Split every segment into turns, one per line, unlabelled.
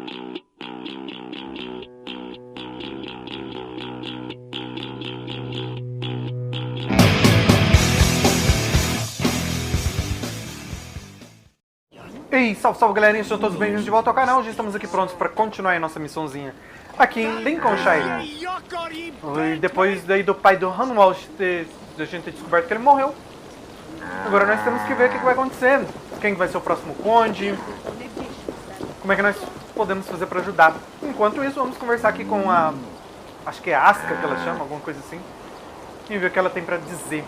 Ei, salve, salve galerinha, sejam todos bem-vindos de volta ao canal. Já estamos aqui prontos para continuar a nossa missãozinha aqui em Lincolnshire. E depois daí do pai do Hunwald da gente ter descoberto que ele morreu, agora nós temos que ver o que vai acontecer. Quem vai ser o próximo conde, como é que nós podemos fazer para ajudar. Enquanto isso, vamos conversar aqui com a... acho que é a Aska que ela chama, alguma coisa assim, e ver o que ela tem para dizer.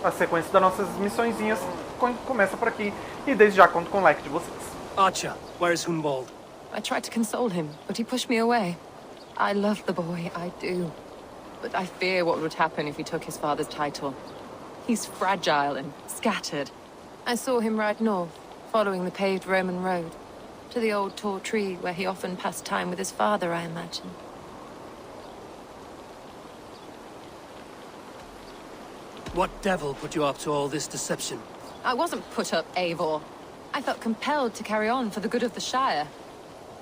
A sequência das nossas missõezinhas começa por aqui. E desde já conto com o like de vocês.
Archer, where's Hunwald?
I tried to console him, but he pushed me away. I love the boy, I do. But I fear what would happen if he took his father's title. He's fragile and scattered. I saw him ride north, following the paved Roman road, to the old tall tree where he often passed time with his father, I imagine.
What devil put you up to all this deception?
I wasn't put up, Eivor. I felt compelled to carry on for the good of the Shire,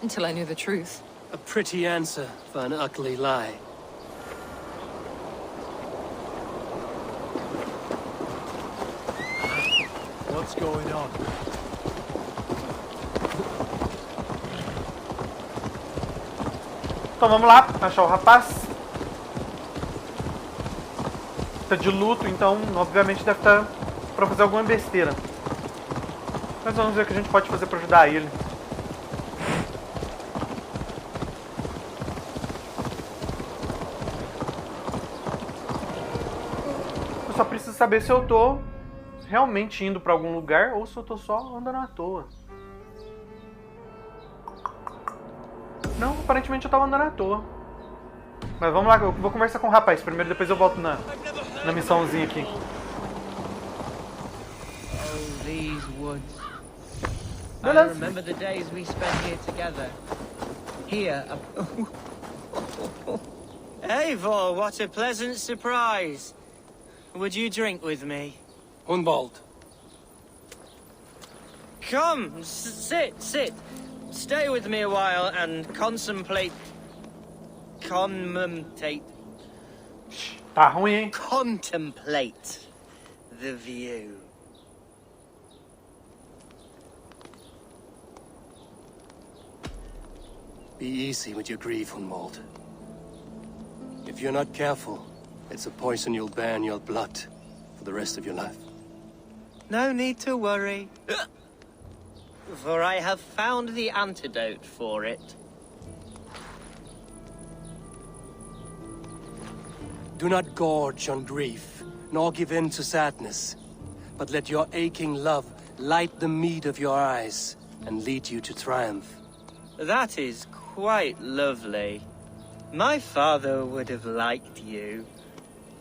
until I knew the truth.
A pretty answer for an ugly lie.
What's going on?
Então vamos lá, achar o rapaz. Tá de luto, então obviamente deve estar pra fazer alguma besteira. Mas vamos ver o que a gente pode fazer pra ajudar ele. Eu só preciso saber se eu tô realmente indo pra algum lugar ou se eu tô só andando à toa. Não, aparentemente eu tava andando à toa. Mas vamos lá, eu vou conversar com o rapaz primeiro, depois eu volto na missãozinha aqui.
Oh, these woods. I
Beleza.
remember the days we spent here together. Here. Eivor, what a pleasant surprise. Would you drink with me?
Hunwald.
Come, sit. Stay with me a while and contemplate.
Tá ruim, hein?
Contemplate the view.
Be easy with your grief, Hunwald. If you're not careful, it's a poison you'll bear in your blood for the rest of your life.
No need to worry, for I have found the antidote for it.
Do not gorge on grief, nor give in to sadness, but let your aching love light the mead of your eyes and lead you to triumph.
That is quite lovely. My father would have liked you.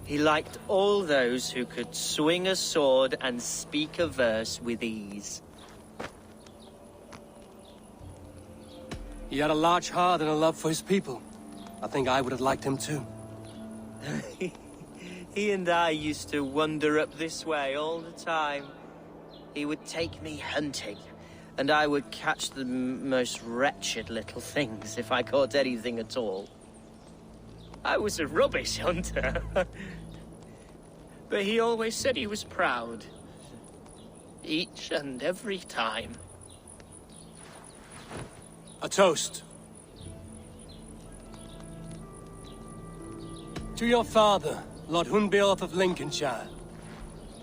He liked all those who could swing a sword and speak a verse with ease.
He had a large heart and a love for his people. I think I would have liked him too.
He and I used to wander up this way all the time. He would take me hunting, and I would catch the most wretched little things if I caught anything at all. I was a rubbish hunter. But he always said he was proud. Each and every time.
A toast. To your father, Lord Hunwald of Lincolnshire.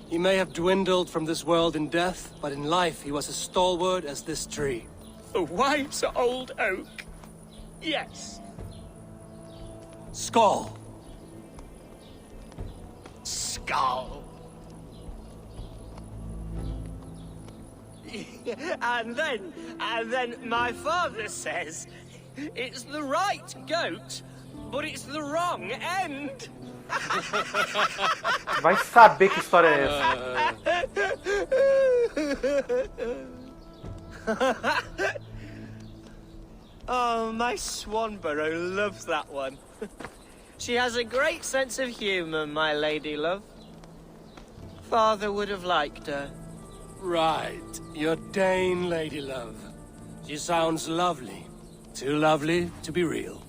He may have dwindled from this world in death, but in life he was as stalwart as this tree.
A wise old oak. Yes.
Skull.
Skull. And then my father says, it's the right goat, but it's the wrong end.
Vai saber que história é essa.
Oh, my Swanborough loves that one. She has a great sense of humor, my lady love. Father would have liked her.
Right, your Dane lady love. She sounds lovely. Too lovely to be real.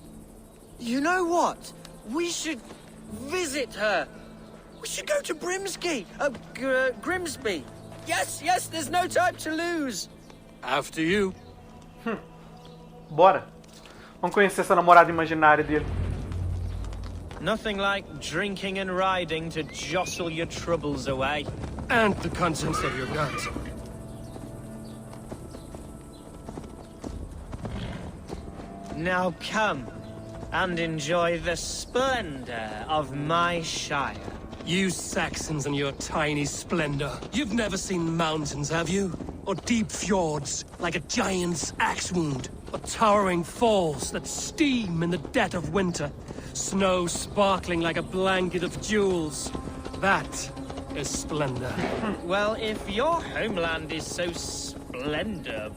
You know what? We should visit her. We should go to Grimsby. Grimsby. Yes, yes, there's no time to lose.
After you.
Bora. Vamos conhecer essa namorada imaginária dele.
Nothing like drinking and riding to jostle your troubles away.
And the contents of your gut.
Now come and enjoy the splendor of my shire.
You Saxons and your tiny splendor. You've never seen mountains, have you? Or deep fjords, like a giant's axe wound? Or towering falls that steam in the dead of winter? Snow sparkling like a blanket of jewels? That is splendor.
Well, if your homeland is so splendorful,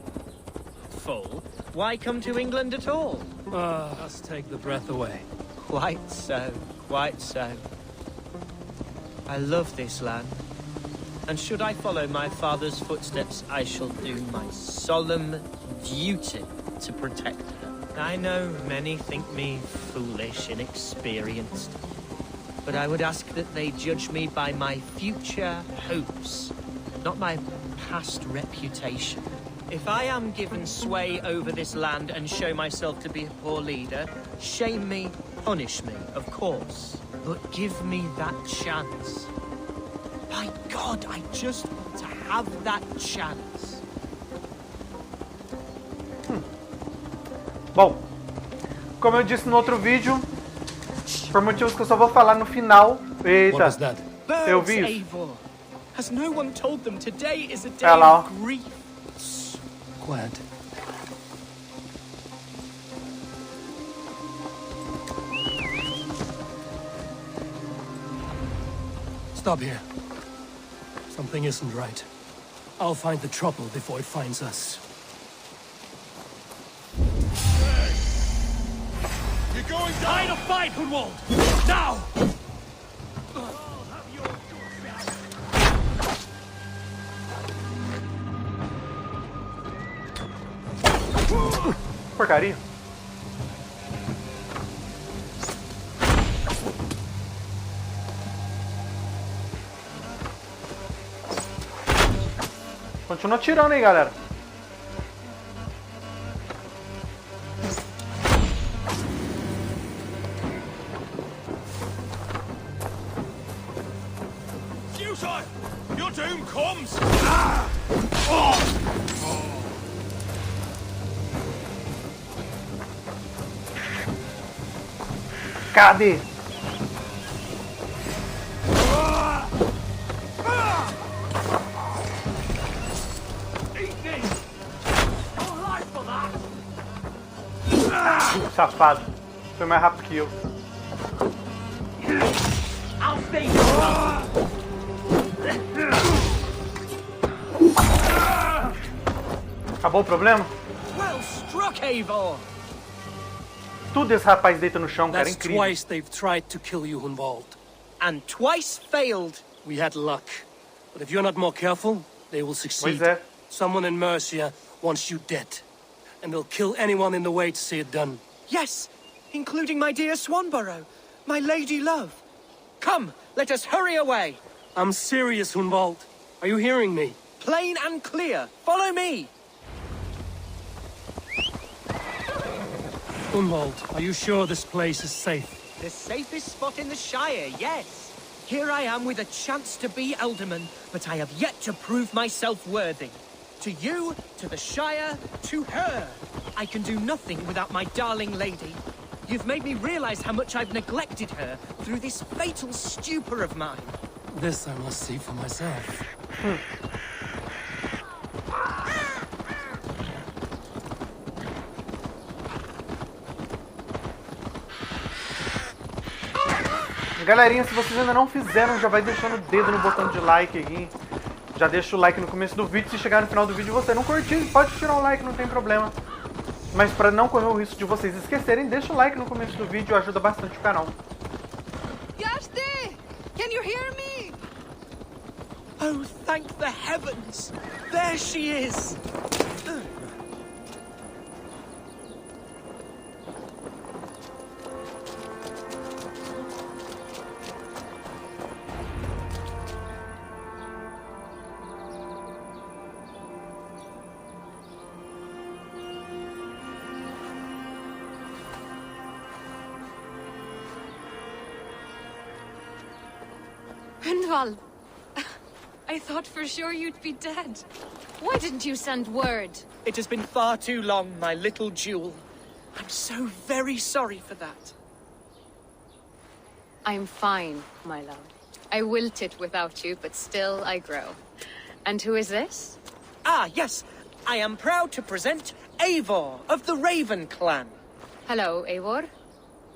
why come to England at all?
Let's take the breath away.
Quite so, quite so. I love this land, and should I follow my father's footsteps, I shall do my solemn duty to protect her. I know many think me foolish, inexperienced, but I would ask that they judge me by my future hopes, not my past reputation. If I am given sway over this land and show myself to be a poor leader, shame me, punish me, of course. But give me that chance. By God, I just want to have that chance.
Bom, como eu disse no outro vídeo, por motivos que eu só vou falar no final. Eita, eu vi isso.
Has no one told them today is a day
Hello.
of grief?
Quiet. Stop here. Something isn't right. I'll find the trouble before it finds us.
You're going down!
Try to fight, Hunwald! Now!
Porcaria. Continua atirando aí, galera.
Futile! Your doom comes!
Cadê? Safado. Foi mais rápido que eu. Acabou o problema?
Well struck, Eivor!
Tudo esse rapaz deita no chão, cara. É
That's
incrível.
twice they've tried to kill you, Hunwald.
And twice failed.
We had luck. But if you're not more careful, they will succeed.
Pois é.
Someone in Mercia wants you dead. And they'll kill anyone in the way to see it done.
Yes, including my dear Swanborough, my lady love. Come, let us hurry away.
I'm serious, Hunwald. Are you hearing me?
Plain and clear. Follow me.
Hunwald, are you sure this place is safe?
The safest spot in the Shire, yes. Here I am with a chance to be Alderman, but I have yet to prove myself worthy. To you, to the Shire, to her. I can do nothing without my darling lady. You've made me realize how much I've neglected her through this fatal stupor of mine.
This I must see for myself.
Galerinha, se vocês ainda não fizeram, já vai deixando o dedo no botão de like aqui. Já deixa o like no começo do vídeo. Se chegar no final do vídeo e você não curtir, pode tirar o like, não tem problema. Mas para não correr o risco de vocês esquecerem, deixa o like no começo do vídeo, ajuda bastante o canal.
Yashti! Can you hear me?
Oh, thank the heavens! There she is!
Hunwald! I thought for sure you'd be dead. Why didn't you send word?
It has been far too long, my little jewel. I'm so very sorry for that.
I'm fine, my love. I wilted without you, but still I grow. And who is this?
Ah, yes. I am proud to present Eivor of the Raven clan.
Hello, Eivor.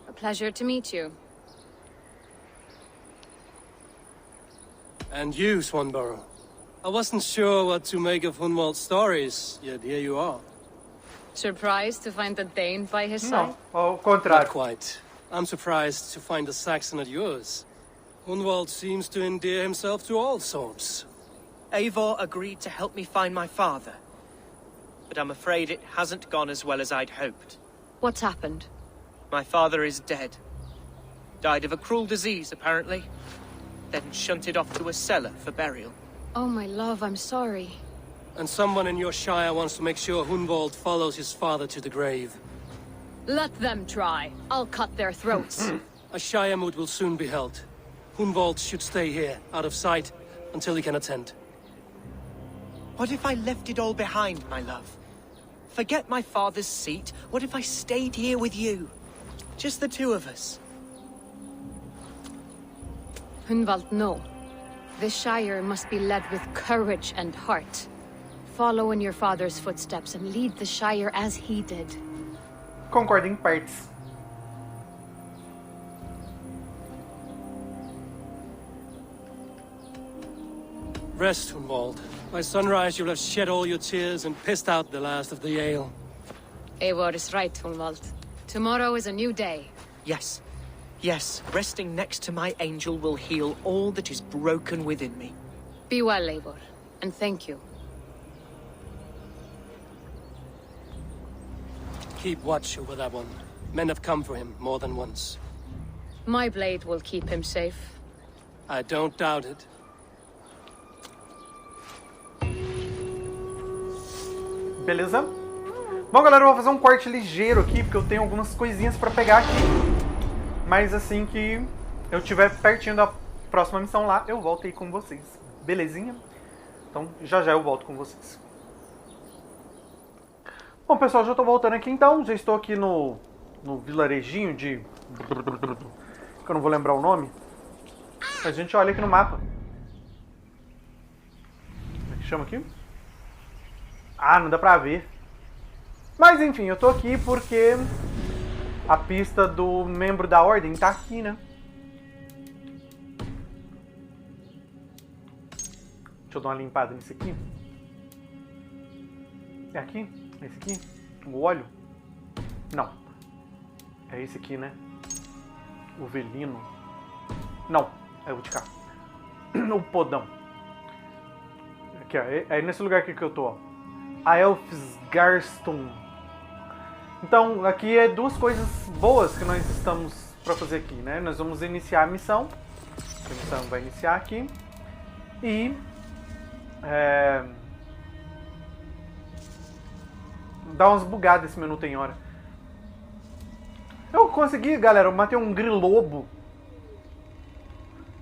A pleasure to meet you.
And you, Swanborough. I wasn't sure what to make of Hunwald's stories, yet here you are.
Surprised to find the Dane by his
Não,
side?
ao
Not
contrário.
quite. I'm surprised to find a Saxon at yours. Hunwald seems to endear himself to all sorts.
Eivor agreed to help me find my father. But I'm afraid it hasn't gone as well as I'd hoped.
What's happened?
My father is dead. Died of a cruel disease, apparently. Then shunted off to a cellar for burial.
Oh, my love, I'm sorry.
And someone in your shire wants to make sure Hunwald follows his father to the grave.
Let them try. I'll cut their throats.
A shire moot will soon be held. Hunwald should stay here, out of sight, until he can attend.
What if I left it all behind, my love? Forget my father's seat. What if I stayed here with you? Just the two of us.
Hunwald, no. This Shire must be led with courage and heart. Follow in your father's footsteps and lead the Shire as he did.
Concordo em partes.
Rest, Hunwald. By sunrise you'll have shed all your tears and pissed out the last of the ale.
Eivor is right, Hunwald. Tomorrow is a new day.
Yes. Yes, resting next to my angel will heal all that is broken within me.
Be well, Eivor, and thank you.
Keep watch over that one. Men have come for him more than once.
My blade will keep him safe.
I don't doubt it.
Beleza? Bom, galera, eu vou fazer um corte ligeiro aqui, porque eu tenho algumas coisinhas pra pegar aqui. Mas assim que eu estiver pertinho da próxima missão lá, eu volto aí com vocês. Belezinha? Então, já já eu volto com vocês. Bom, pessoal, já estou voltando aqui então. Já estou aqui no vilarejinho de... que eu não vou lembrar o nome. A gente olha aqui no mapa. Como é que chama aqui? Ah, não dá pra ver. Mas enfim, eu tô aqui porque a pista do membro da Ordem tá aqui, né? Deixa eu dar uma limpada nisso aqui. É aqui? É esse aqui? O óleo? Não. É esse aqui, né? O velino. Não, é o de cá. O podão. Aqui, ó. É nesse lugar aqui que eu tô, ó. A Elfsgarston. Então, aqui é duas coisas boas que nós estamos para fazer aqui, né? Nós vamos iniciar a missão. A missão vai iniciar aqui. E... dá umas bugadas esse menu tem hora. Eu consegui, galera. Eu matei um grilobo.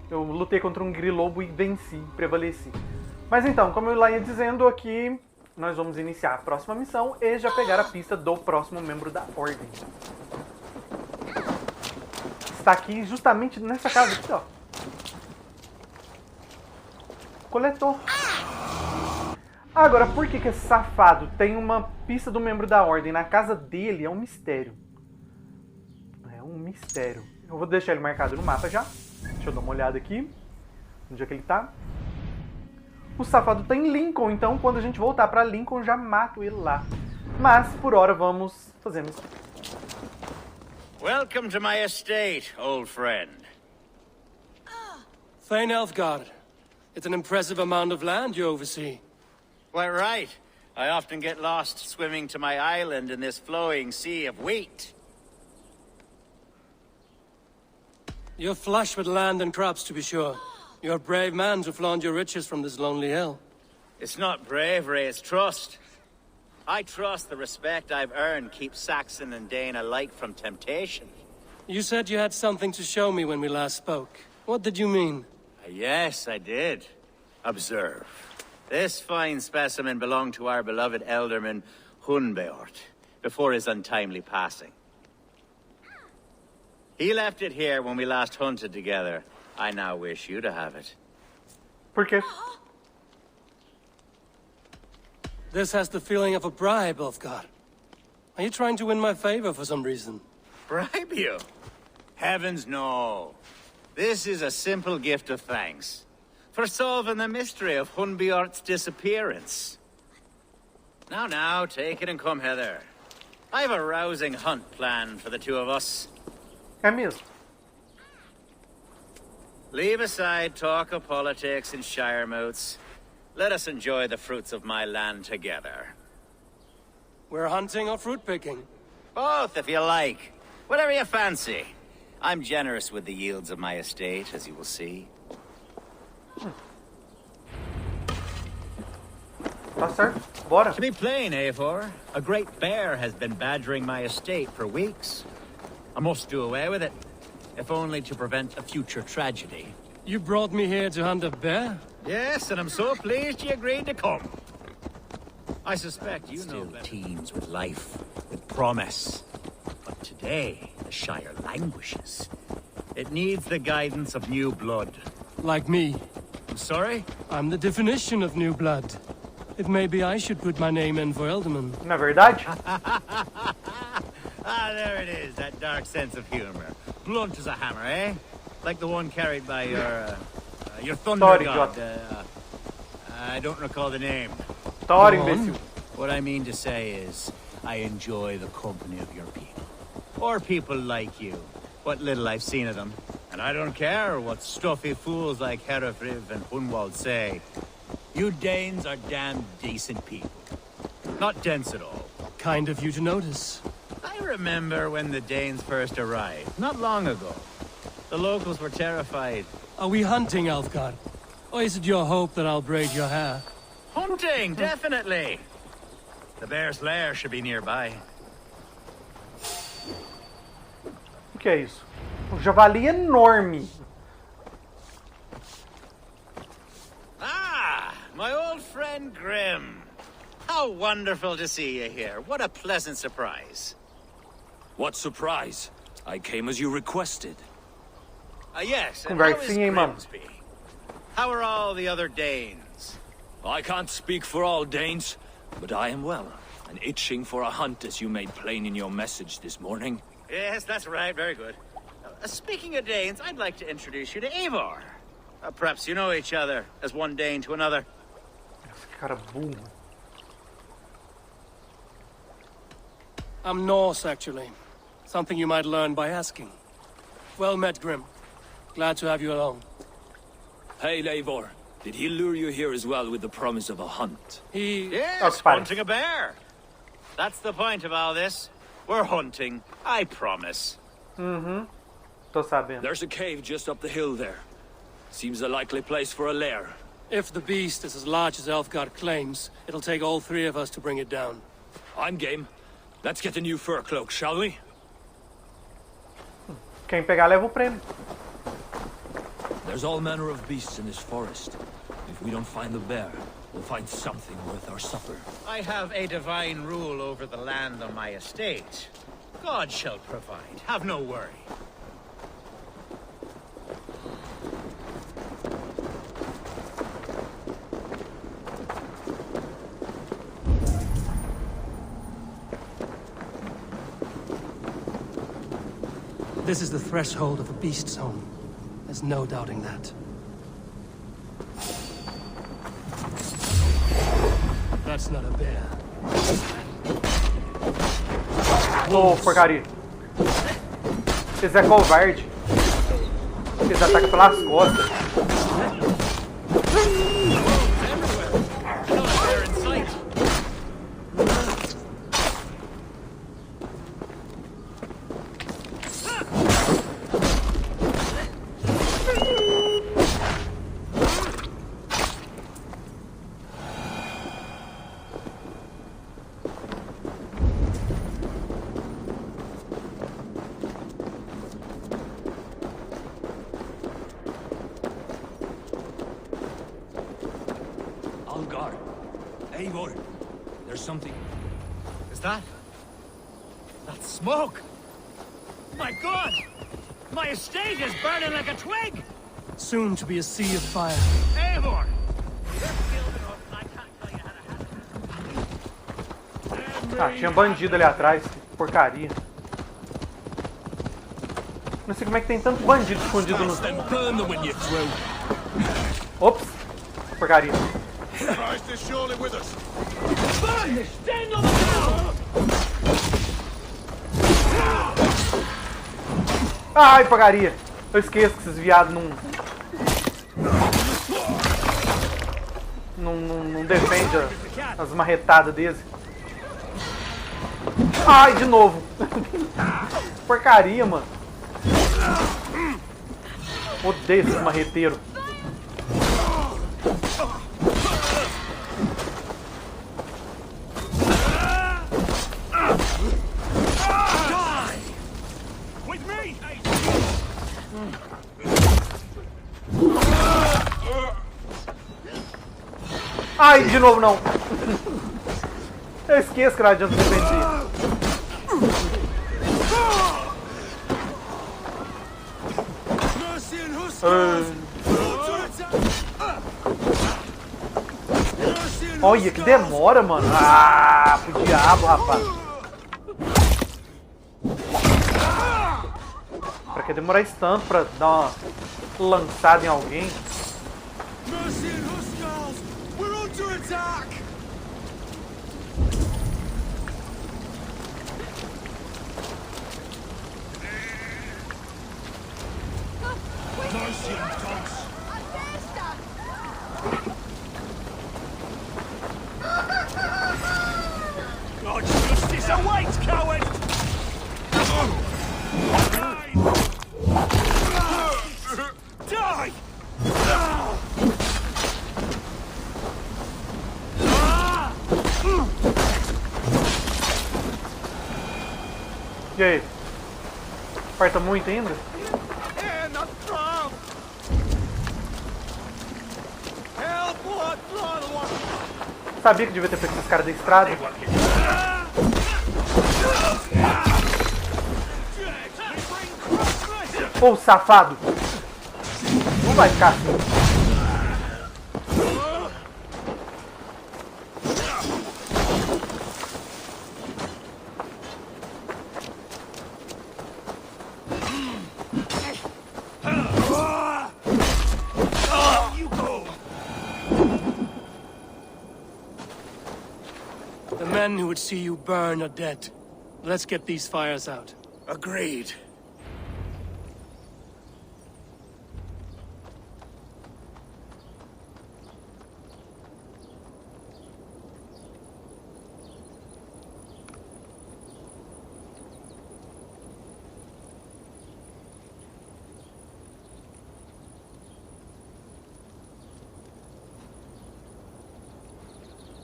Eu lutei contra um grilobo e venci, prevaleci. Mas então, como eu lá ia dizendo aqui... nós vamos iniciar a próxima missão e já pegar a pista do próximo membro da Ordem. Está aqui justamente nessa casa aqui, ó. Coletor. Agora, por que esse safado tem uma pista do membro da Ordem na casa dele? É um mistério. É um mistério. Eu vou deixar ele marcado no mapa já. Deixa eu dar uma olhada aqui. Onde é que ele tá? O safado tá em Lincon, então quando a gente voltar pra Lincon já mato ele lá. Mas, por hora, vamos fazer a missão.
Welcome to my estate, old friend.
Thane Elfgar. It's an impressive amount of land you oversee.
Quite right. I often get lost swimming to my island in this flowing sea of wheat.
You're flush with land and crops, to be sure. You're a brave man to flaunt your riches from this lonely hill.
It's not bravery, it's trust. I trust the respect I've earned keeps Saxon and Dane alike from temptation.
You said you had something to show me when we last spoke. What did you mean?
Yes, I did. Observe. This fine specimen belonged to our beloved elderman Hunwald before his untimely passing. He left it here when we last hunted together. I now wish you to have it.
Por quê?
This has the feeling of a bribe, Ulfgar. Are you trying to win my favor for some reason?
Bribe you? Heavens no. This is a simple gift of thanks for solving the mystery of Hunwald's disappearance. Now, take it and come hither. I have a rousing hunt planned for the two of us.
É mesmo.
Leave aside talk of politics and shire moats. Let us enjoy the fruits of my land together.
We're hunting or fruit picking?
Both, if you like. Whatever you fancy. I'm generous with the yields of my estate, as you will see.
Tá certo. Bora.
To be plain, Eivor, a great bear has been badgering my estate for weeks. I must do away with it, if only to prevent a future tragedy.
You brought me here to hunt a bear?
Yes, and I'm so pleased you agreed to come. I suspect you know better. Teems with life, with promise. But today, the Shire languishes. It needs the guidance of new blood.
Like me.
I'm sorry?
I'm the definition of new blood. If maybe I should put my name in for Elderman.
Na verdade?
Ah, there it is, that dark sense of humor. Blunt as a hammer, eh? Like the one carried by your thunder
Sorry,
god.
Jot.
I don't recall the name.
Tora,
Go on.
imbecil.
What I mean to say is, I enjoy the company of your people. Or people like you. What little I've seen of them. And I don't care what stuffy fools like Herefriv and Hunwald say. You Danes are damn decent people. Not dense at all.
Kind of you to notice.
I remember when the Danes first arrived, not long ago. The locals were terrified.
Are we hunting, Ulfgar? Or is it your hope that I'll braid your hair?
Hunting, definitely! The bear's lair should be nearby.
O que é isso? Um javali enorme.
Ah, my old friend Grim. How wonderful to see you here. What a pleasant surprise.
What surprise? I came as you requested.
Yes, and how is
Conversinha, hein, mano?
Grimsby? How are all the other Danes?
I can't speak for all Danes, but I am well, and itching for a hunt as you made plain in your message this morning.
Yes, that's right. Very good. Speaking of Danes, I'd like to introduce you to Eivor. Perhaps you know each other as one Dane to another.
Esse cara burro.
I'm Norse, actually. Something you might learn by asking. Well met, Grim. Glad to have you along.
Hey, Eivor, did he lure you here as well with the promise of a hunt?
Yes,
fine.
hunting a bear. That's the point of all this. We're hunting, I promise.
Tô sabendo.
There's a cave just up the hill there. Seems a likely place for a lair.
If the beast is as large as Elfgard claims, it'll take all three of us to bring it down.
I'm game. Let's get a new fur cloak, shall we?
Quem pegar leva o prêmio.
There's all manner of beasts in this forest. If we don't find the bear, we'll find something worth our supper.
I have a divine rule over the land on my estate. God shall provide. Have no worry.
This is the threshold of a beast's home. There's no doubting that. That's not a bear.
Ô, porcaria. Esse é covarde. Eles atacam pelas costas.
that? That smoke! My God! My estate is burning like a twig!
Soon to be a sea of fire.
Eivor!
Ah, tinha bandido ali atrás. Que porcaria. Não sei como é que tem tanto bandido escondido no...
Then burn them when you're through.
Ops. Porcaria.
Christ is surely with us.
Burn! Stand on the ground!
Ai, porcaria. Eu esqueço que esses viados não defendem as marretadas deles. Ai, de novo. Porcaria, mano. Odeio esse marreteiro. Ai, de novo não. Eu esqueço que não adianta defender. Olha, que demora, mano. Ah, pro diabo, rapaz. Pra que demorar isso tanto pra dar uma lançada em alguém?
God's justice awaits, coward! Die!
E aí? Falta muito ainda? Sabia que devia ter feito esses caras da estrada. Ô, safado! Não vai ficar assim.
The men who would see you burn are dead. Let's get these fires out.
Agreed.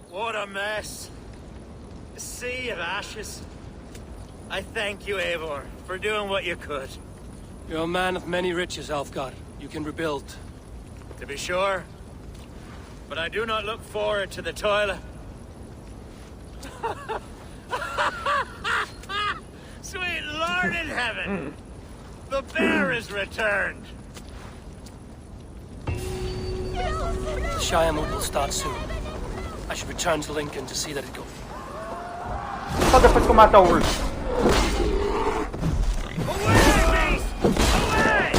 What a mess. A sea of ashes. I thank you, Eivor, for doing what you could.
You're a man of many riches, Alfgar. You can rebuild.
To be sure. But I do not look forward to the toilet. Sweet Lord in heaven! The bear is returned!
The Shire move will start soon. I should return to Lincon to see that it goes.
Só depois que eu matar o urso.
Away, beast! Away!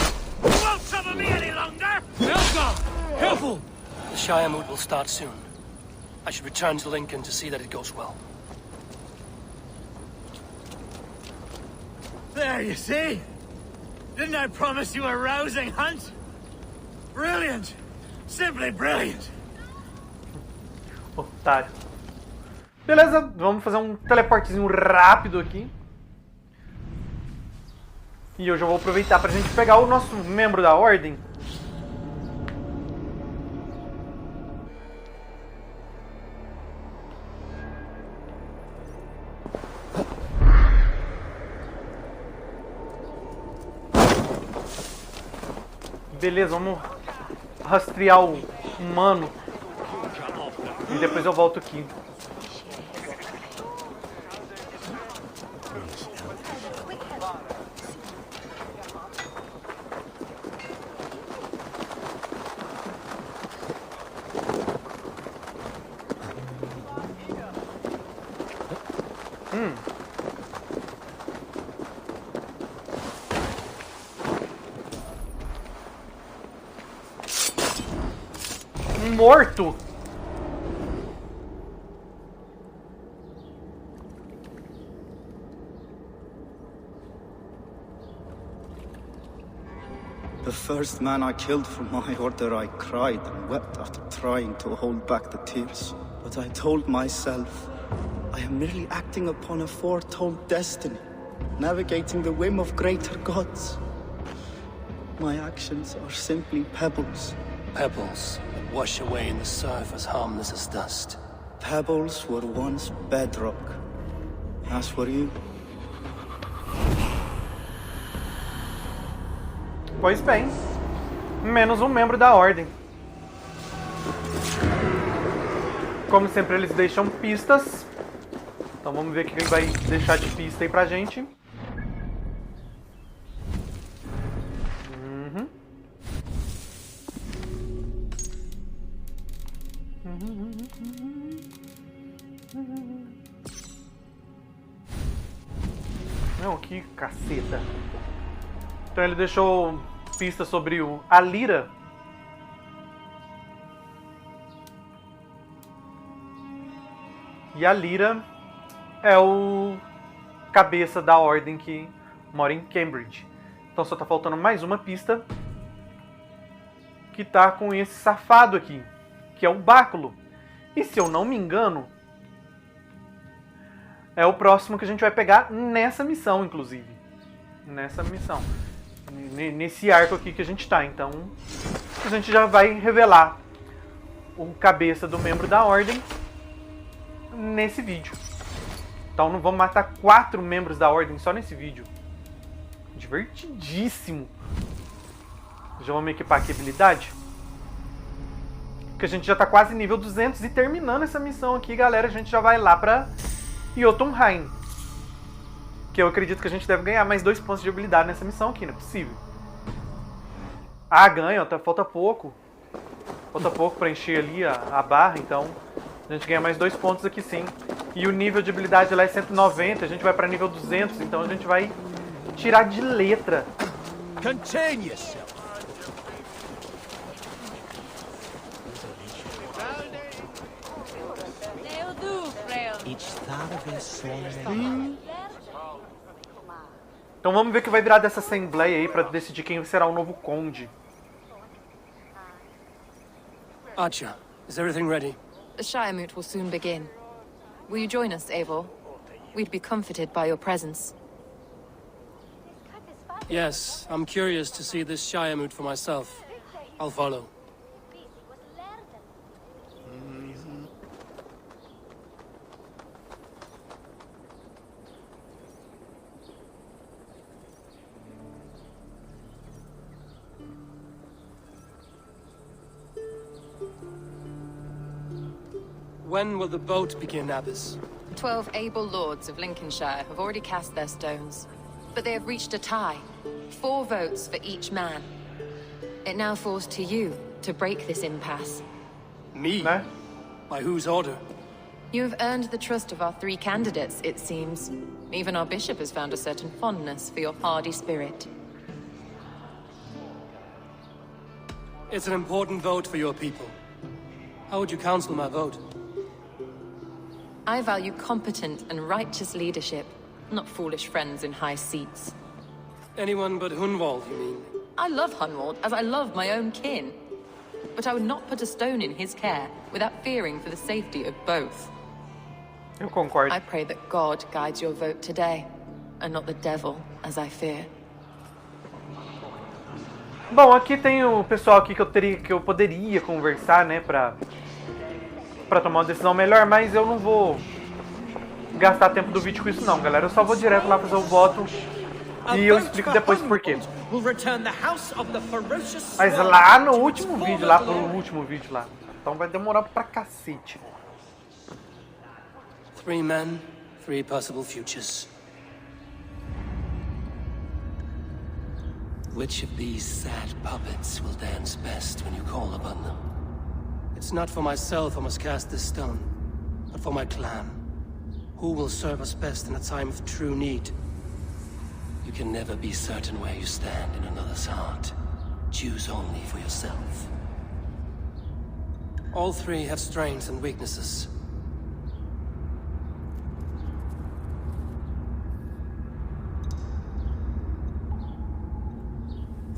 You won't trouble me any longer!
Alfgar! Careful! The Shire mood will start soon. I should return to Lincon to see that it goes well.
There, you see? Didn't I promise you a rousing hunt? Brilliant! Simply brilliant!
Otário. Beleza, vamos fazer um teleportezinho rápido aqui. E eu já vou aproveitar pra gente pegar o nosso membro da Ordem. Beleza, vamos rastrear o humano. E depois eu volto aqui. morto.
The first man I killed for my order, I cried and wept after trying to hold back the tears. But I told myself, I am merely acting upon a foretold destiny, navigating the whim of greater gods. My actions are simply pebbles.
Pebbles that wash away in the surf as harmless as dust.
Pebbles were once bedrock, as were you.
Pois bem, menos um membro da Ordem. Como sempre, eles deixam pistas. Então vamos ver o que ele vai deixar de pista aí pra gente. Não, que caceta. Então ele deixou pista sobre a lira. E a lira é o cabeça da ordem que mora em Cambridge. Então só tá faltando mais uma pista. Que tá com esse safado aqui. Que é o báculo. E se eu não me engano, é o próximo que a gente vai pegar nessa missão, inclusive. Nessa missão. Nesse arco aqui que a gente tá. Então, a gente já vai revelar o cabeça do membro da ordem nesse vídeo. Então, não vamos matar 4 membros da ordem só nesse vídeo. Divertidíssimo. Já vamos equipar aqui a habilidade. Porque a gente já tá quase nível 200 e terminando essa missão aqui, galera, a gente já vai lá pra Jotunheim. Que eu acredito que a gente deve ganhar mais 2 pontos de habilidade nessa missão aqui, não é possível. Ah, ganha, falta pouco. Falta pouco pra encher ali a barra, então a gente ganha mais 2 pontos aqui sim. E o nível de habilidade lá é 190, a gente vai pra nível 200, então a gente vai tirar de letra.
Contain yourself.
Então vamos ver o que vai virar dessa Assembléia aí pra decidir quem será o novo conde.
Archer, is everything ready?
The Shiremoot will soon begin. Will you join us, Eivor? We'd be comforted by your presence.
Yes, I'm curious to see this Shiremoot for myself. I'll follow. When will the boat begin, Abbess?
12 able lords of Lincolnshire have already cast their stones, but they have reached a tie. 4 votes for each man. It now falls to you to break this impasse.
Me?
Né?
By whose order?
You have earned the trust of our 3 candidates, it seems. Even our bishop has found a certain fondness for your hardy spirit.
It's an important vote for your people. How would you counsel my vote?
I value competent and righteous leadership, not foolish friends in high seats.
Anyone but Hunwald, you mean?
I love Hunwald, as I love my own kin. But I would not put a stone in his care without fearing for the safety of both.
Eu concordo.
I pray that God guides your vote today, and not the devil, as I fear.
Bom, aqui tem o pessoal aqui que eu poderia conversar, né, pra tomar uma decisão melhor, mas eu não vou gastar tempo do vídeo com isso não, galera. Eu só vou direto lá fazer o voto e eu explico depois por quê. Mas lá no último vídeo, lá pro último vídeo lá. Então vai demorar pra cacete.
3 men, 3 possible futures. Which of these sad puppets will dance best when you call upon them? It's not for myself I must cast this stone, but for my clan. Who will serve us best in a time of true need? You can never be certain where you stand in another's heart. Choose only for yourself. All three have strengths and weaknesses.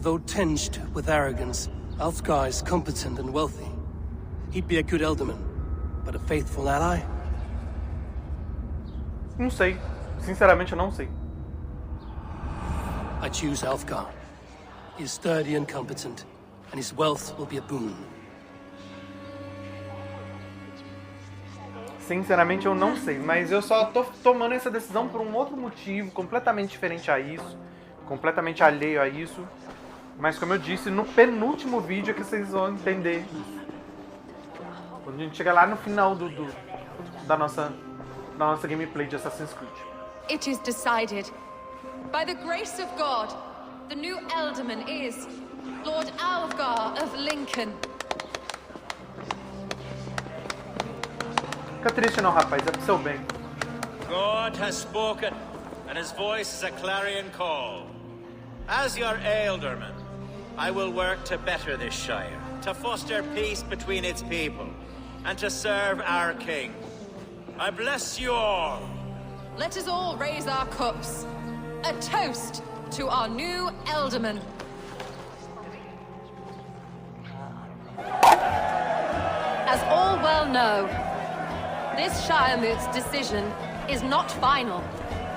Though tinged with arrogance, Alfgar is competent and wealthy. He'd be a good alderman, but a faithful ally?
Não sei. Sinceramente, eu não sei.
I choose Alfgar. He is sturdy and competent, and his wealth will be a boon.
Sinceramente, eu não sei, mas eu só tô tomando essa decisão por um outro motivo, completamente diferente a isso, completamente alheio a isso. Mas como eu disse, no penúltimo vídeo é que vocês vão entender isso. Quando a gente chegar lá no final da nossa gameplay de Assassin's Creed.
It is decided. By the grace of God, the new alderman is Lord Alfgar of Lincon.
Fica triste não, rapaz, é pro seu bem.
God has spoken, and his voice is a clarion call. As your alderman, I will work to better this shire, to foster peace between its people, and to serve our king. I bless you all.
Let us all raise our cups. A toast to our new alderman. As all well know, this Shiremoot's decision is not final,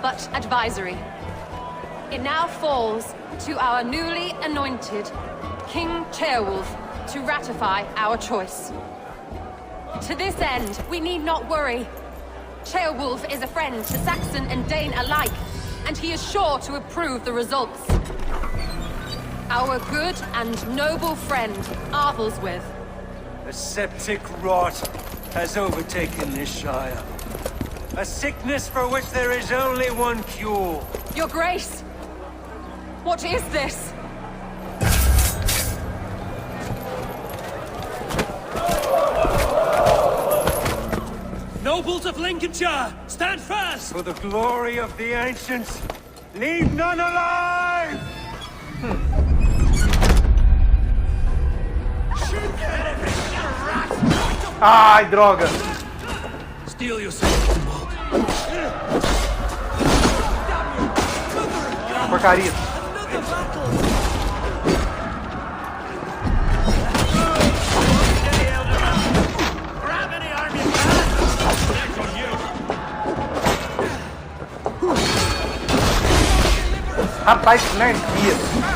but advisory. It now falls to our newly anointed King Ceolwulf to ratify our choice. To this end, we need not worry. Ceolwulf is a friend to Saxon and Dane alike, and he is sure to approve the results. Our good and noble friend, Arthelswith.
A septic rot has overtaken this shire. A sickness for which there is only one cure.
Your Grace! What is this?
Nobles of Lincolnshire, stand fast!
For the glory of the ancients, leave none alive!
Ai, droga!
Steel yourself, Hunwald.
Porcaria. Rapaz, que energia.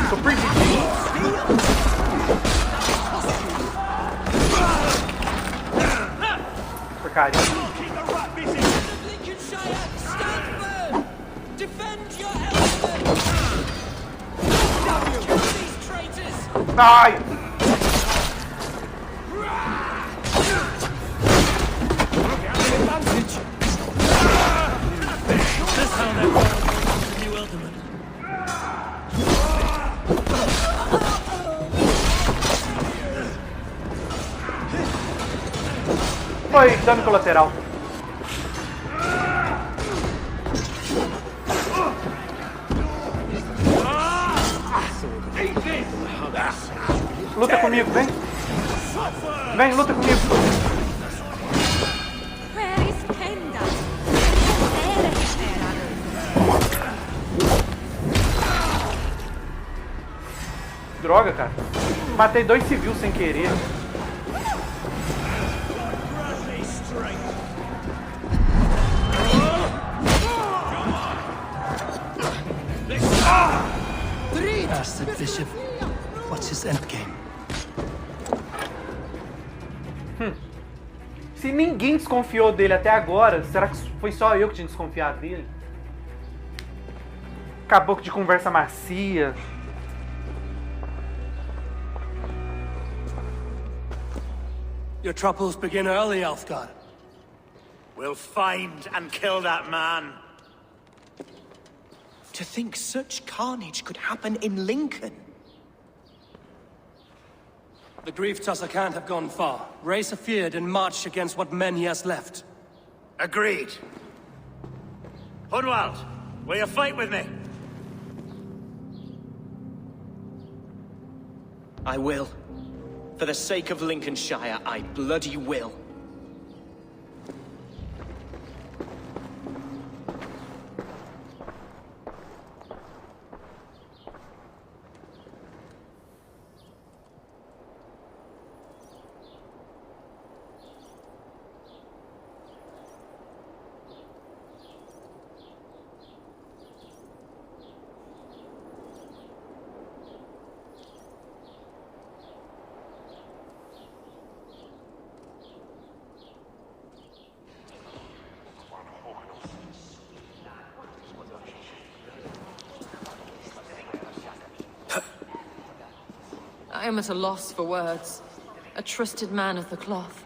Tô perdido. Porcaria. Ai! Foi dano colateral. Luta comigo, vem. Vem, luta comigo. Droga, cara. Matei 2 civis sem querer.
Bastard Bishop. What's his endgame?
Se ninguém desconfiou dele até agora, será que foi só eu que tinha desconfiado dele? Caboclo de conversa macia.
Your troubles begin early, Alfgar.
We'll find and kill that man.
To think such carnage could happen in Lincon.
The grief Tusser can't have gone far. Raise a feared and march against what men he has left.
Agreed. Hunwald, will you fight with me?
I will. For the sake of Lincolnshire, I bloody will.
I am at a loss for words. A trusted man of the cloth.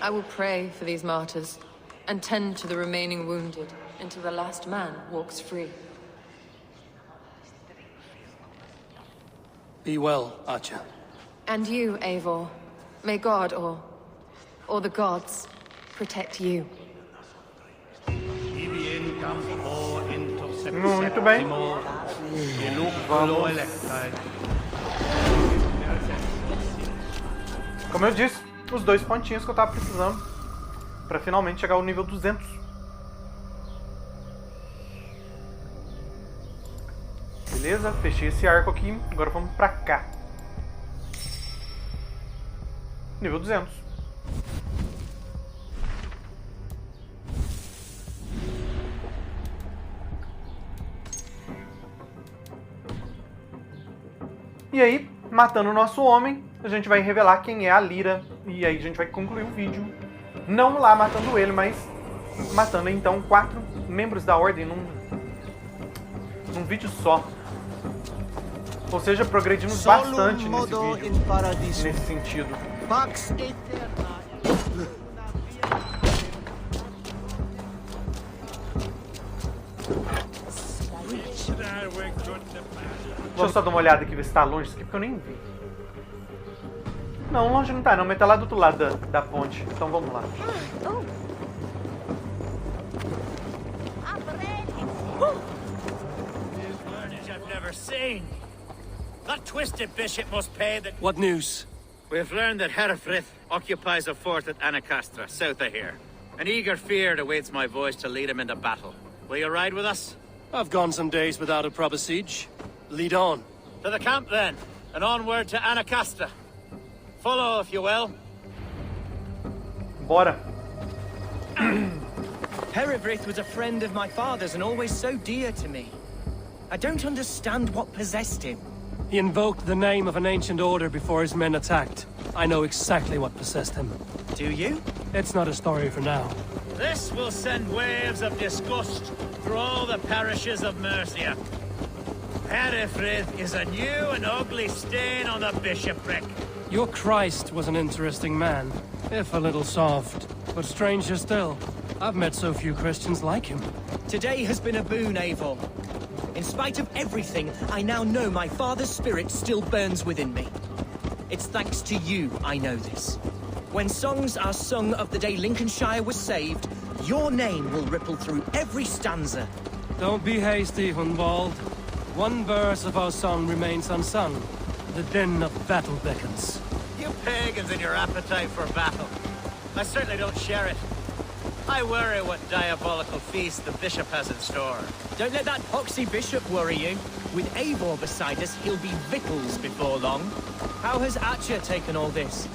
I will pray for these martyrs, and tend to the remaining wounded, until the last man walks free.
Be well, Archer.
And you, Eivor. May God, or the gods, protect you.
Muito bem. Vamos. Como eu disse, os 2 pontinhos que eu tava precisando para finalmente chegar ao nível 200. Beleza, fechei esse arco aqui. Agora vamos pra cá. Nível 200. E aí, matando o nosso homem, a gente vai revelar quem é a Lyra. E aí a gente vai concluir o vídeo. Não lá matando ele, mas matando então 4 membros da Ordem num vídeo só. Ou seja, progredimos bastante nesse sentido. Deixa eu só dar uma olhada aqui, ver se tá longe isso aqui, porque eu nem vi. Não, longe não tá não, mas tá lá do outro lado da ponte. Então vamos lá.
That twisted bishop must pay the...
What news?
We've learned that Herefrith occupies a fort at Anacastra, south of here. An eager fear awaits my voice to lead him into battle. Will you ride with us?
I've gone some days without a proper siege. Lead on.
To the camp, then, and onward to Anacastra. Follow, if you will.
Bora.
Herefrith was a friend of my father's and always so dear to me. I don't understand what possessed him.
He invoked the name of an ancient order before his men attacked. I know exactly what possessed him.
Do you?
It's not a story for now.
This will send waves of disgust through all the parishes of Mercia. Herefrith is a new and ugly stain on the bishopric.
Your Christ was an interesting man, if a little soft. But stranger still, I've met so few Christians like him.
Today has been a boon, Eivor. In spite of everything, I now know my father's spirit still burns within me. It's thanks to you I know this. When songs are sung of the day Lincolnshire was saved, your name will ripple through every stanza.
Don't be hasty, Hunwald. One verse of our song remains unsung. The din of battle beckons.
You pagans and your appetite for battle. I certainly don't share it. I worry what diabolical feast the bishop has in store.
Don't let that poxy bishop worry you. With Eivor beside us, he'll be victuals before long. How has Atcha taken all this?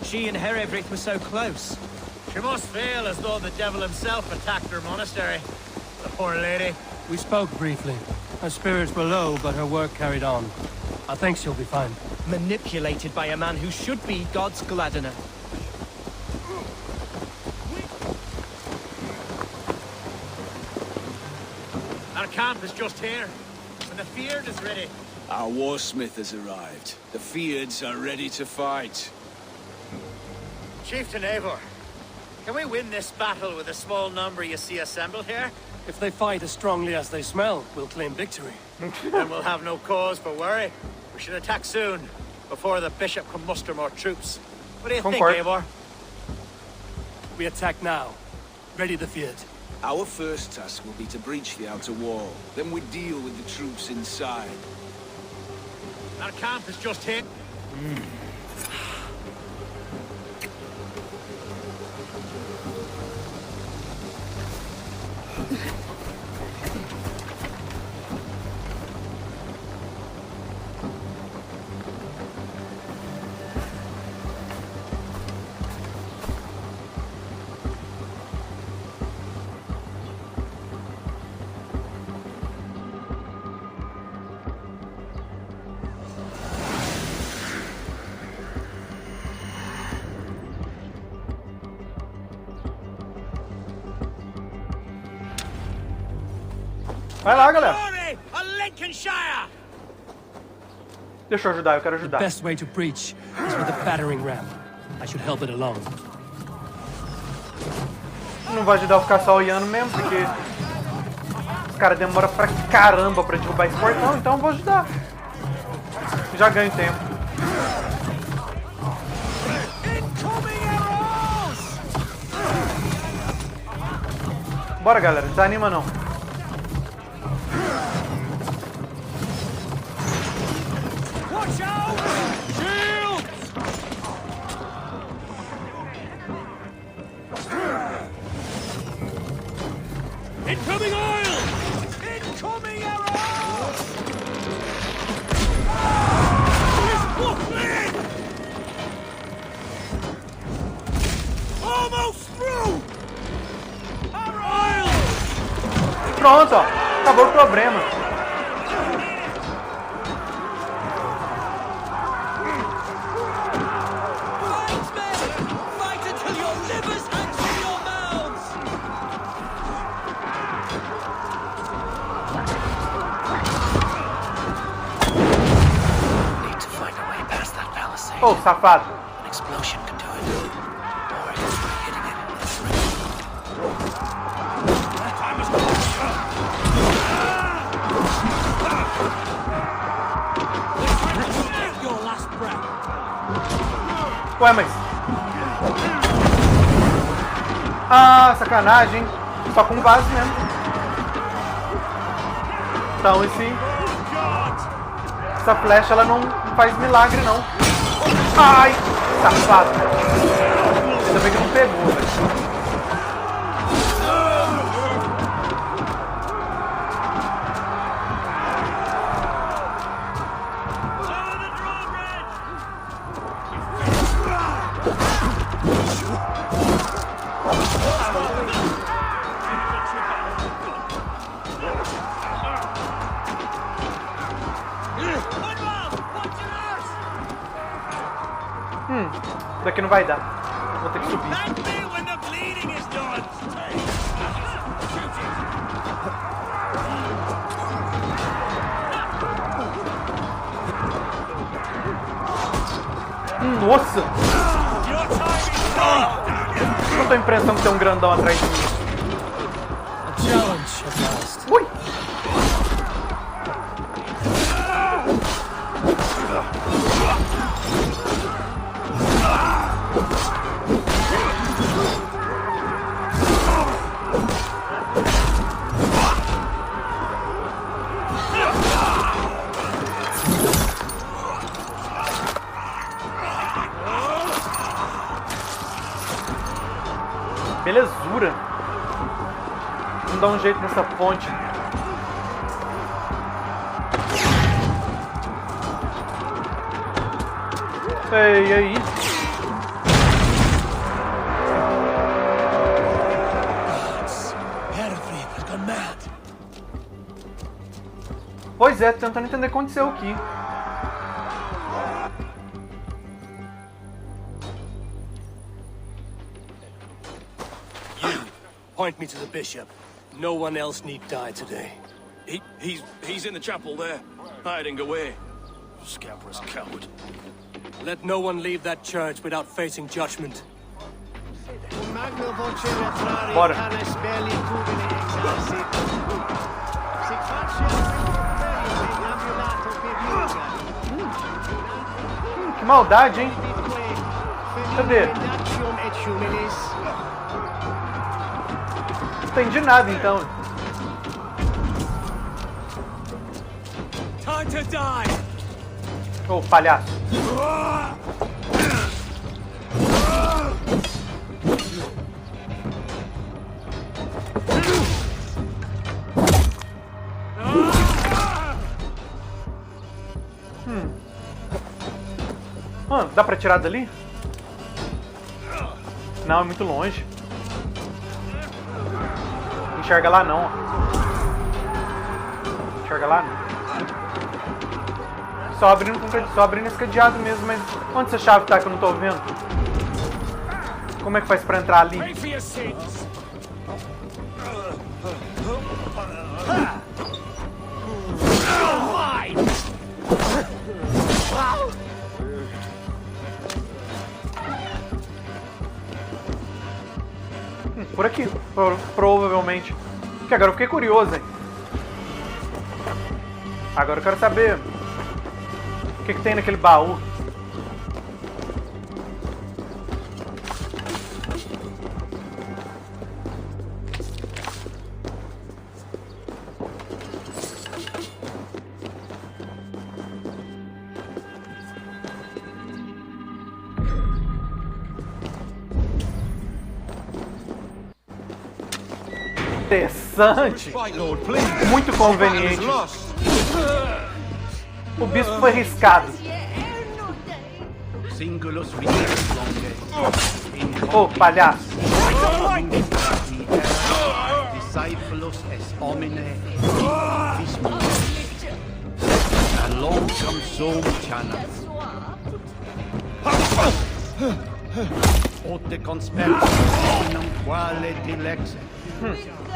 She and Herefrith were so close.
She must feel as though the devil himself attacked her monastery. The poor lady.
We spoke briefly. Her spirits were low, but her work carried on. I think she'll be fine.
Manipulated by a man who should be God's gladdener.
Our camp is just here. When the Feard is ready.
Our warsmith has arrived. The Feards are ready to fight.
Chieftain Eivor, can we win this battle with the small number you see assembled here?
If they fight as strongly as they smell, we'll claim victory.
Then we'll have no cause for worry. We should attack soon, before the bishop can muster more troops. What do you think, Eivor?
We attack now. Ready the field.
Our first task will be to breach the outer wall. Then we deal with the troops inside.
Our camp is just here.
Vai lá, galera. Deixa eu ajudar, eu quero ajudar.
The best way to breach is with a battering ram. I should help it along.
Não vai ajudar eu ficar só olhando mesmo, porque os caras demoram pra caramba pra derrubar esse portão, então eu vou ajudar. Já ganho tempo. Bora, galera, desanima não.
Incoming oil! Incoming arrows! Almost through! Oil!
Pronto, ó. Acabou o problema. Ô, safado.
Explosion can do it. Or just hitting
it. Your last breath.
Ué, mas... Ah, sacanagem. Só com base mesmo. Então, essa flecha, ela não faz milagre, não. Ai, safado. Ainda bem que não pegou, velho. Daqui não vai dar. Vou ter que subir. Nossa! Eu tô a impressão que tem um grandão atrás de mim. Ui! Belezura. Vamos dar um jeito nessa ponte. Ei, aí. Pois é, tô tentando entender o que aconteceu aqui.
Point me to the bishop. No one else need die today.
He's in the chapel there, hiding away. Scamperous coward.
Let no one leave that church without facing judgment.
Bora. Que maldade, hein? Cadê? Não entendi nada, então.
Time to die.
Ô, palhaço. Dá pra tirar dali? Não, é muito longe. Não enxerga lá não. Não enxerga lá não. Só abrindo esse cadeado mesmo, mas onde essa chave tá que eu não tô vendo? Como é que faz pra entrar ali? Por aqui, provavelmente. Que agora eu fiquei curioso, hein? Agora eu quero saber o que tem naquele baú. Interessante, muito conveniente. O bispo foi arriscado. Ô, palhaço.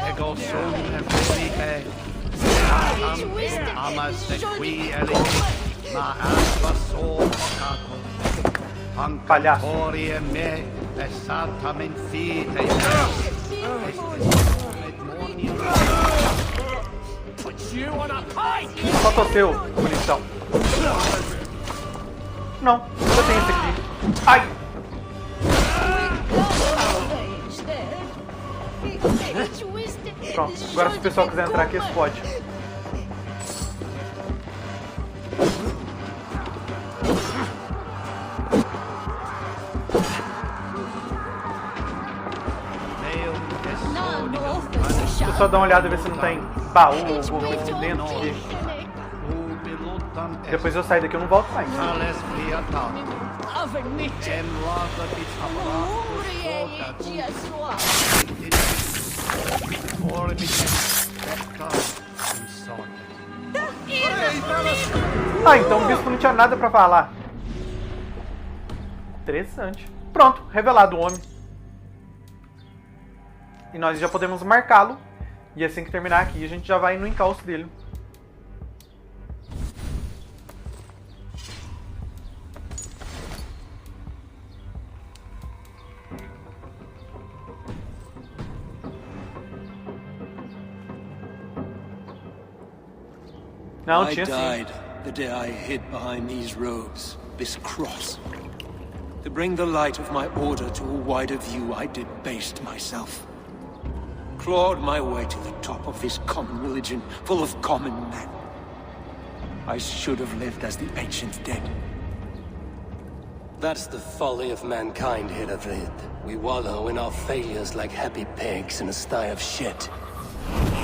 Ego sum verite, amas qui eleito, ma aqua so
palhaço.
me exatamente fite.
Só tô seu, munição. Não, eu tenho esse aqui. Ai! Pronto, agora se o pessoal quiser entrar aqui, eles podem. Deixa eu só dar uma olhada e ver se não tem baú ou alguma coisa aqui dentro. Depois eu sair daqui, eu não volto mais. Ah, então o bispo não tinha nada pra falar. Interessante. Pronto, revelado o homem. E nós já podemos marcá-lo. E assim que terminar aqui, a gente já vai no encalço dele. Não,
I
tinha sim.
died the day I hid behind these robes, this cross. To bring the light of my order to a wider view, I debased myself. Clawed my way to the top of this common religion, full of common men. I should have lived as the ancient dead. That's the folly of mankind, Heravrid. We wallow in our failures like happy pigs in a sty of shit.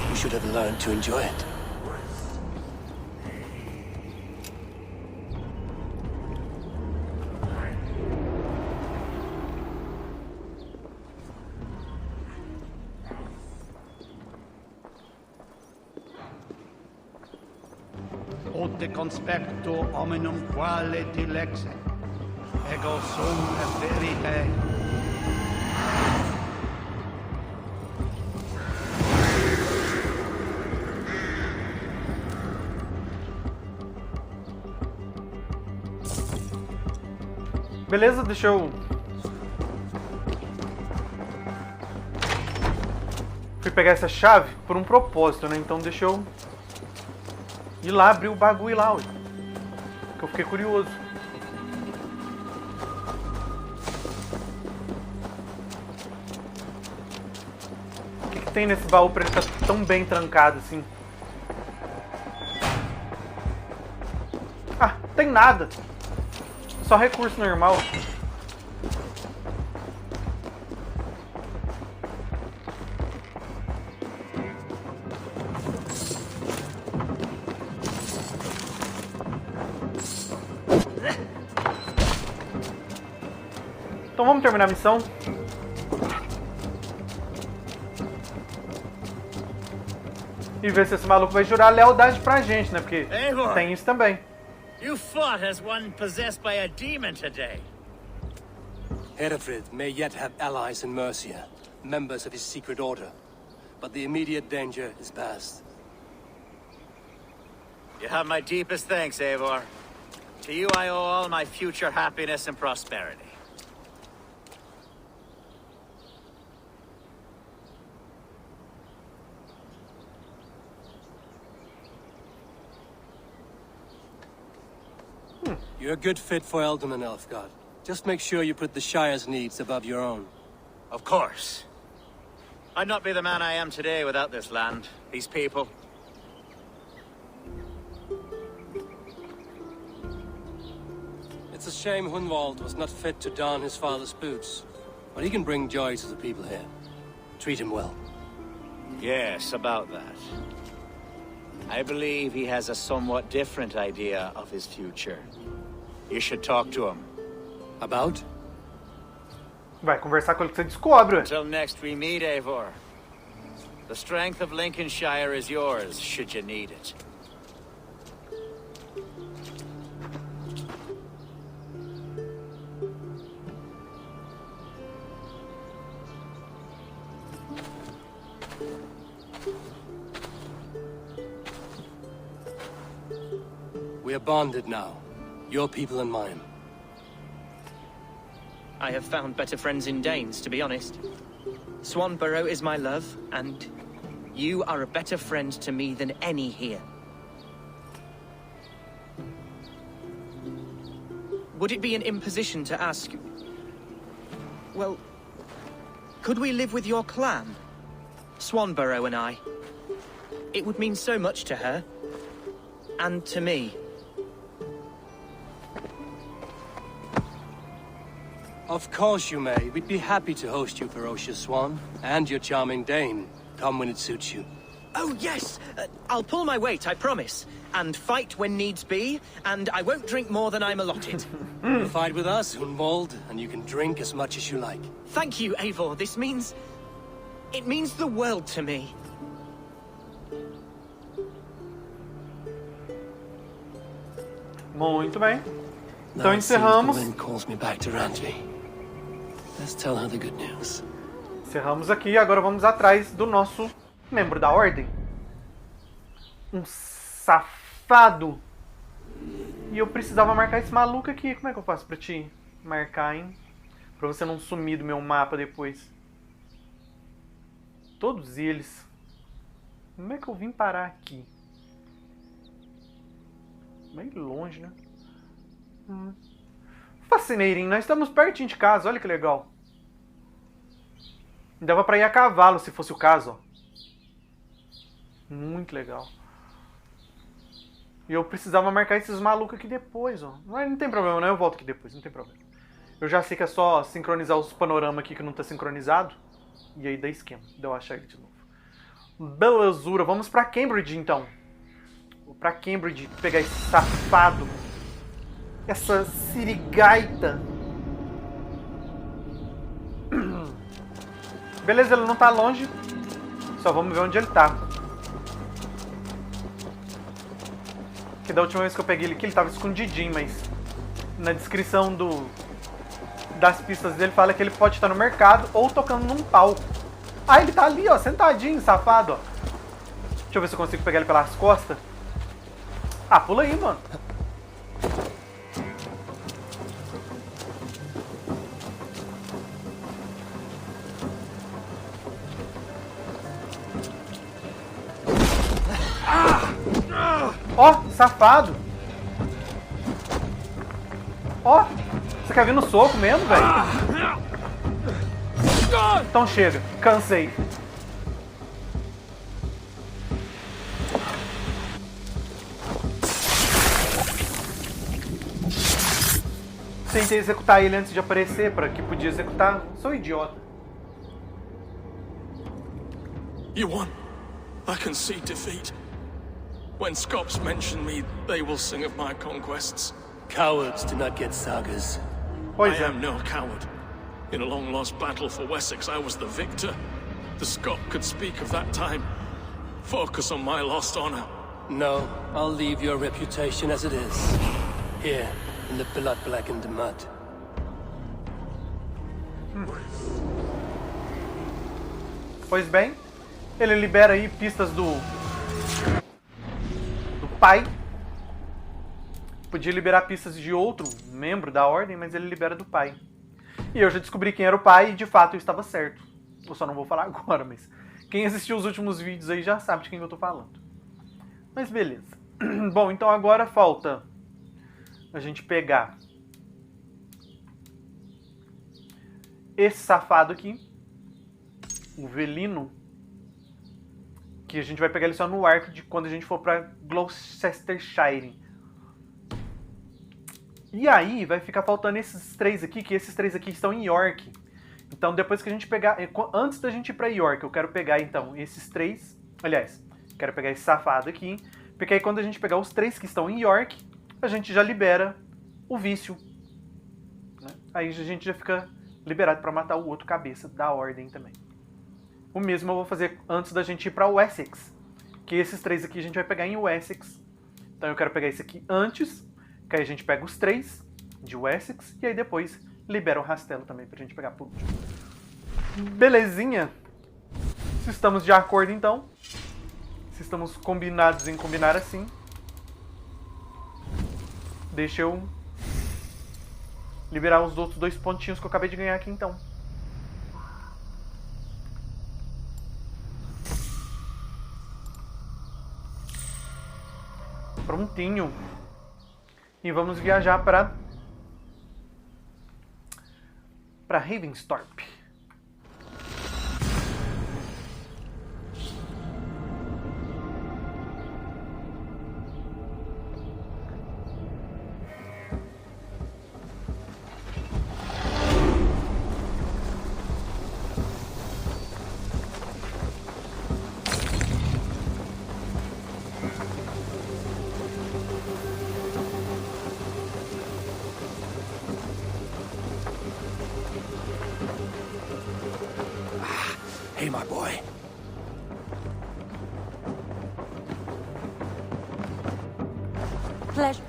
We should have learned to enjoy it.
Ote conspecto hominum quale dilexe, ego sum verite.
Beleza, deixa eu... Fui pegar essa chave por um propósito, né? Então deixa eu ir lá abrir o bagulho lá, ué. Que eu fiquei curioso. O que tem nesse baú pra ele estar tão bem trancado assim? Ah, tem nada. Só recurso normal. Então vamos terminar a missão. E ver se esse maluco vai jurar lealdade pra gente, né? Porque
Eivor,
tem isso também.
you fought as one possessed by a demon today.
Hereford may yet have allies in Mercia, members of his secret order. But the immediate danger is past.
You have my deepest thanks, Eivor. To you I owe all my future happiness and prosperity.
You're a good fit for Ealdorman, Elfgard. Just make sure you put the Shire's needs above your own.
Of course. I'd not be the man I am today without this land, these people.
It's a shame Hunwald was not fit to don his father's boots. But he can bring joy to the people here. Treat him well.
Yes, about that. I believe he has a somewhat different idea of his future. You should talk to him.
About?
Vai conversar com ele que você descobre.
Until next we meet, Eivor. The strength of Lincolnshire is yours, should you need it.
We are bonded now. Your people and mine.
I have found better friends in Danes, to be honest. Swanborough is my love, and you are a better friend to me than any here. Would it be an imposition to ask... Well, could we live with your clan? Swanborough and I. It would mean so much to her. And to me.
Of course you may. We'd be happy to host you, ferocious swan. And your charming Dane. Come when it suits you.
Oh, yes! I'll pull my weight, I promise. And fight when needs be, and I won't drink more than I'm allotted.
You'll fight with us, Hunwald, and you can drink as much as you like.
Thank you, Eivor. This means... It means the world to me.
Muito bem. Então
Now it seems
encerramos.
the wind calls me back to Randvi. Let's tell her the good news.
Encerramos aqui e agora vamos atrás do nosso membro da Ordem. Um safado. E eu precisava marcar esse maluco aqui. Como é que eu faço pra te marcar, hein? Pra você não sumir do meu mapa depois. Todos eles. Como é que eu vim parar aqui? Bem longe, né? Fascinating. Nós estamos pertinho de casa. Olha que legal. Dava pra ir a cavalo, se fosse o caso. Ó. Muito legal. E eu precisava marcar esses malucos aqui depois, ó. Mas não tem problema, não. Eu volto aqui depois, não tem problema. Eu já sei que é só sincronizar os panoramas aqui que não tá sincronizado. E aí dá esquema. Deu achar ele de novo. Belezura. Vamos pra Cambridge, então. Vou pra Cambridge pegar esse safado. Essa sirigaita. Beleza, ele não tá longe. Só vamos ver onde ele tá. Porque da última vez que eu peguei ele aqui, ele tava escondidinho, mas na descrição das pistas dele fala que ele pode estar no mercado ou tocando num palco. Ah, ele tá ali, ó, sentadinho, safado, ó. Deixa eu ver se eu consigo pegar ele pelas costas. Ah, pula aí, mano. Ó, safado. Ó, você quer vir no soco mesmo, velho? Então chega, cansei. tentei executar ele antes de aparecer, para que podia executar. Sou idiota.
You won. I concede defeat. When Scops mention me, they will sing of my conquests.
Cowards do not get sagas.
I am no coward. In a long-lost battle for Wessex, I was the victor. The Scot could speak of that time. Focus on my lost honor.
No, I'll leave your reputation as it is. Here, in the blood-blackened mud.
Pois bem, ele libera aí pistas do pai. Podia liberar pistas de outro membro da Ordem, mas ele libera do pai. E eu já descobri quem era o pai e de fato eu estava certo. Eu só não vou falar agora, mas quem assistiu os últimos vídeos aí já sabe de quem eu tô falando. Mas beleza. Bom, então agora falta a gente pegar esse safado aqui, o Velino, que a gente vai pegar ele só no arco de quando a gente for pra Gloucestershire. E aí vai ficar faltando esses três aqui, que esses três aqui estão em York. Então depois que a gente pegar, antes da gente ir pra York, eu quero pegar então esses três, aliás, quero pegar esse safado aqui, porque aí quando a gente pegar os três que estão em York, a gente já libera o vício, né? Aí a gente já fica liberado pra matar o outro cabeça da Ordem também. O mesmo eu vou fazer antes da gente ir pra Wessex, que esses três aqui a gente vai pegar em Wessex. Então eu quero pegar esse aqui antes, que aí a gente pega os três de Wessex, e aí depois libera o rastelo também pra gente pegar por último. Belezinha? Se estamos de acordo então, se estamos combinados em combinar assim, deixa eu liberar os outros 2 pontinhos que eu acabei de ganhar aqui então. Prontinho. E vamos viajar para Ravensthorpe.
Hey, my boy.
Pleasure.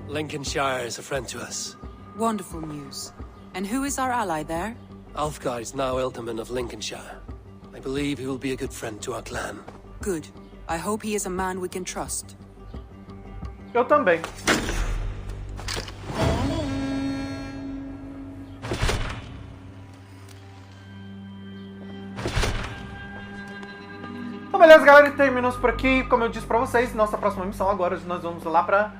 Lincolnshire is a friend to us.
Wonderful news. And who is our ally there?
Alfgar is now Ealdorman of Lincolnshire. I believe he will be a good friend to our clan.
Good. I hope he is a man we can trust.
Eu também. Então beleza, galera, e terminamos por aqui. Como eu disse pra vocês, nossa próxima missão agora, nós vamos lá pra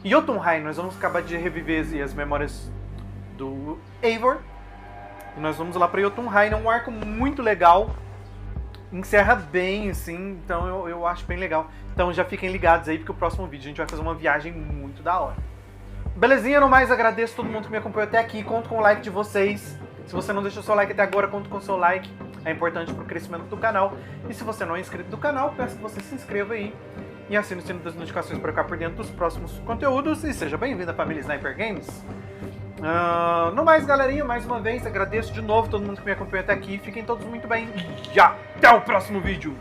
Jotunheim. Nós vamos acabar de reviver as memórias do Eivor. E nós vamos lá pra Jotunheim. É um arco muito legal. Encerra bem, assim, então eu acho bem legal. Então já fiquem ligados aí, porque o próximo vídeo a gente vai fazer uma viagem muito da hora. Belezinha, no mais, agradeço todo mundo que me acompanhou até aqui. Conto com o like de vocês. Se você não deixou seu like até agora, conto com o seu like. É importante pro crescimento do canal. E se você não é inscrito do canal, peço que você se inscreva aí. E assine o sino das notificações para ficar por dentro dos próximos conteúdos. E seja bem-vindo à família Sniper Games. No mais, galerinha, mais uma vez, agradeço de novo todo mundo que me acompanhou até aqui. Fiquem todos muito bem e até o próximo vídeo.